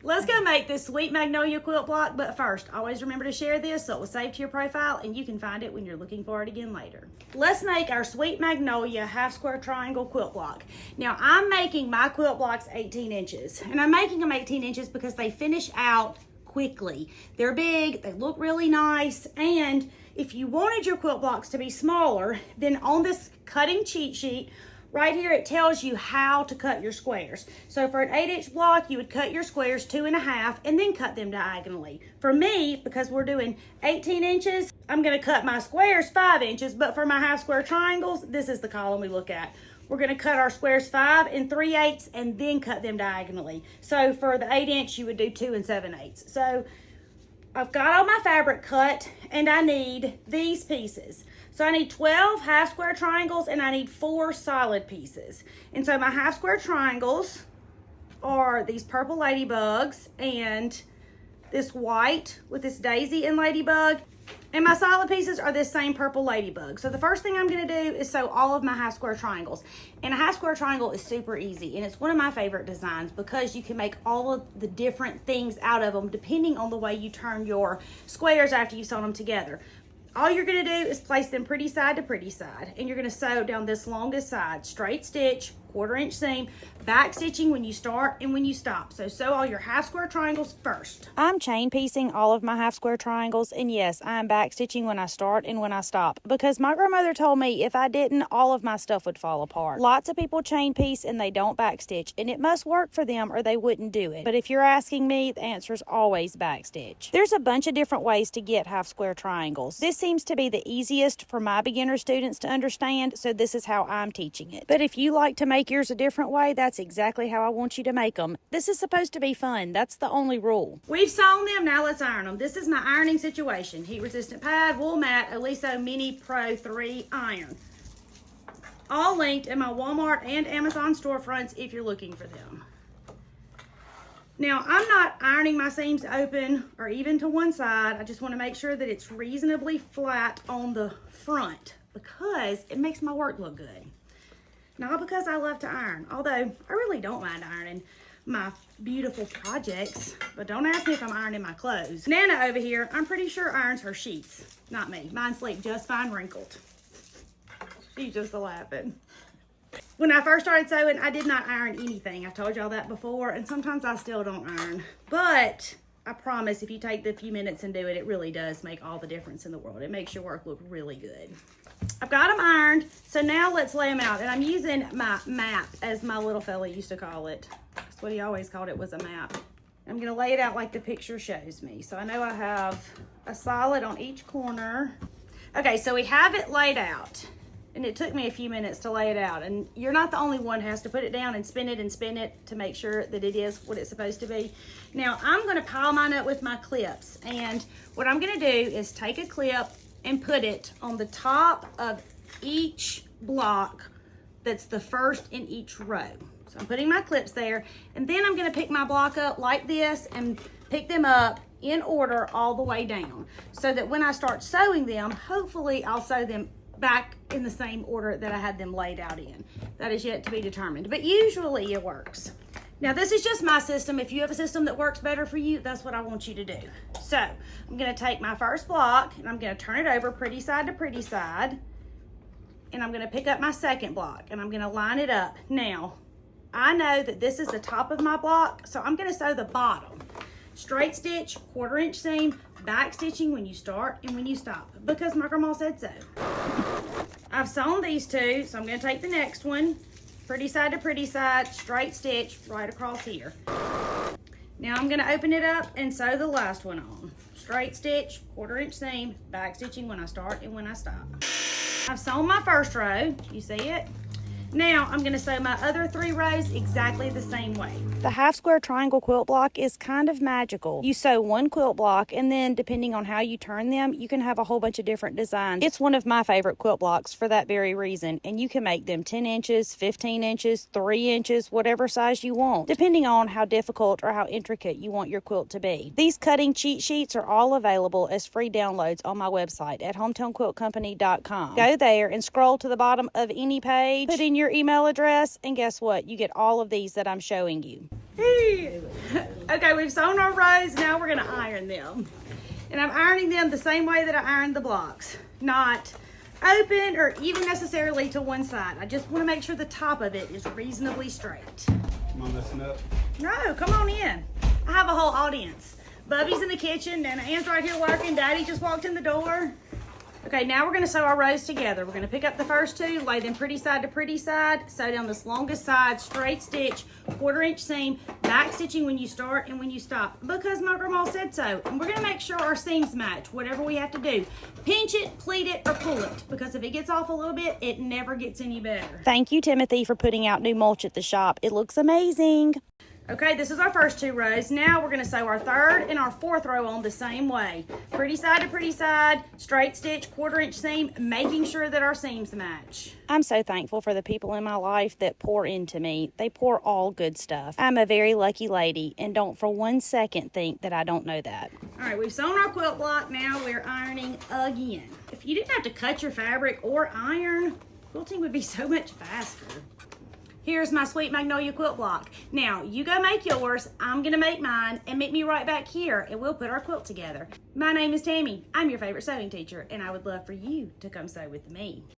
Let's go make this Sweet Magnolia Quilt Block, but first, always remember to share this so it will save to your profile and you can find it when you're looking for it again later. Let's make our Sweet Magnolia half square triangle quilt block. Now, I'm making my quilt blocks 18 inches, and I'm making them 18 inches because they finish out quickly. They're big, they look really nice, and if you wanted your quilt blocks to be smaller, then on this cutting cheat sheet, right here, it tells you how to cut your squares. So for an 8-inch block, you would cut your squares 2.5 and then cut them diagonally. For me, because we're doing 18 inches, I'm gonna cut my squares 5 inches, but for my half square triangles, this is the column we look at. We're gonna cut our squares 5 3/8 and then cut them diagonally. So for the 8-inch, you would do 2 7/8. So I've got all my fabric cut and I need these pieces. So I need 12 half square triangles and I need 4 solid pieces. And so my half square triangles are these purple ladybugs and this white with this daisy and ladybug. And my solid pieces are this same purple ladybug. So the first thing I'm gonna do is sew all of my half square triangles. And a half square triangle is super easy, and it's one of my favorite designs because you can make all of the different things out of them depending on the way you turn your squares after you've sewn them together. All you're gonna do is place them pretty side to pretty side, and you're gonna sew down this longest side, straight stitch, 1/4 inch seam, back stitching when you start and when you stop. So sew all your half square triangles first. I'm chain piecing all of my half square triangles, and yes, I'm back stitching when I start and when I stop because my grandmother told me if I didn't, all of my stuff would fall apart. Lots of people chain piece and they don't back stitch, and it must work for them or they wouldn't do it. But if you're asking me, the answer is always back stitch. There's a bunch of different ways to get half square triangles. This seems to be the easiest for my beginner students to understand, so this is how I'm teaching it. But if you like to make yours a different way, that's exactly how I want you to make them. This is supposed to be fun. That's the only rule. We've sewn them, now let's iron them. This is my ironing situation. Heat resistant pad, wool mat, Oliso Mini Pro 3 iron. All linked in my Walmart and Amazon storefronts if you're looking for them. Now, I'm not ironing my seams open or even to one side. I just want to make sure that it's reasonably flat on the front because it makes my work look good. Not because I love to iron, although I really don't mind ironing my beautiful projects, but don't ask me if I'm ironing my clothes. Nana over here, I'm pretty sure irons her sheets. Not me. Mine sleep just fine wrinkled. She's just laughing. When I first started sewing, I did not iron anything. I've told y'all that before, and sometimes I still don't iron. But I promise if you take the few minutes and do it, it really does make all the difference in the world. It makes your work look really good. I've got them ironed, so now let's lay them out. And I'm using my map, as my little fella used to call it. That's what he always called it, was a map. I'm gonna lay it out like the picture shows me. So I know I have a solid on each corner. Okay, so we have it laid out. And it took me a few minutes to lay it out. And you're not the only one who has to put it down and spin it to make sure that it is what it's supposed to be. Now, I'm gonna pile mine up with my clips. And what I'm gonna do is take a clip and put it on the top of each block that's the first in each row. So I'm putting my clips there, and then I'm gonna pick my block up like this and pick them up in order all the way down, so that when I start sewing them, hopefully I'll sew them back in the same order that I had them laid out in. That is yet to be determined, but usually it works. Now, this is just my system. If you have a system that works better for you, that's what I want you to do. So I'm gonna take my first block and I'm gonna turn it over pretty side to pretty side, and I'm gonna pick up my second block and I'm gonna line it up. Now, I know that this is the top of my block, so I'm gonna sew the bottom. Straight stitch, 1/4 inch seam, back stitching when you start and when you stop, because my grandma said so. I've sewn these two, so I'm gonna take the next one, pretty side to pretty side, straight stitch right across here. Now I'm gonna open it up and sew the last one on. Straight stitch, 1/4 inch seam, back stitching when I start and when I stop. I've sewn my first row, you see it? Now I'm gonna sew my other 3 rows exactly the same way. The half square triangle quilt block is kind of magical. You sew one quilt block, and then depending on how you turn them, you can have a whole bunch of different designs. It's one of my favorite quilt blocks for that very reason, and you can make them 10 inches, 15 inches, 3 inches, whatever size you want, depending on how difficult or how intricate you want your quilt to be. These cutting cheat sheets are all available as free downloads on my website at hometownquiltcompany.com. Go there and scroll to the bottom of any page, put in your email address, and guess what? You get all of these that I'm showing you. Okay, we've sewn our rows. Now we're gonna iron them. And I'm ironing them the same way that I ironed the blocks. Not open or even necessarily to one side. I just wanna make sure the top of it is reasonably straight. Am I messing up? No, come on in. I have a whole audience. Bubby's in the kitchen, Nana Ann's right here working, Daddy just walked in the door. Okay, now we're gonna sew our rows together. We're gonna pick up the first two, lay them pretty side to pretty side, sew down this longest side, straight stitch, 1/4 inch seam, back stitching when you start and when you stop, because my grandma said so. And we're gonna make sure our seams match, whatever we have to do. Pinch it, pleat it, or pull it, because if it gets off a little bit, it never gets any better. Thank you, Timothy, for putting out new mulch at the shop. It looks amazing. Okay, this is our first two rows. Now we're gonna sew our third and our fourth row on the same way. Pretty side to pretty side, straight stitch, 1/4 inch seam, making sure that our seams match. I'm so thankful for the people in my life that pour into me. They pour all good stuff. I'm a very lucky lady, and don't for 1 second think that I don't know that. All right, we've sewn our quilt block. Now we're ironing again. If you didn't have to cut your fabric or iron, quilting would be so much faster. Here's my Sweet Magnolia Quilt Block. Now, you go make yours, I'm gonna make mine, and meet me right back here, and we'll put our quilt together. My name is Tammy. I'm your favorite sewing teacher, and I would love for you to come sew with me.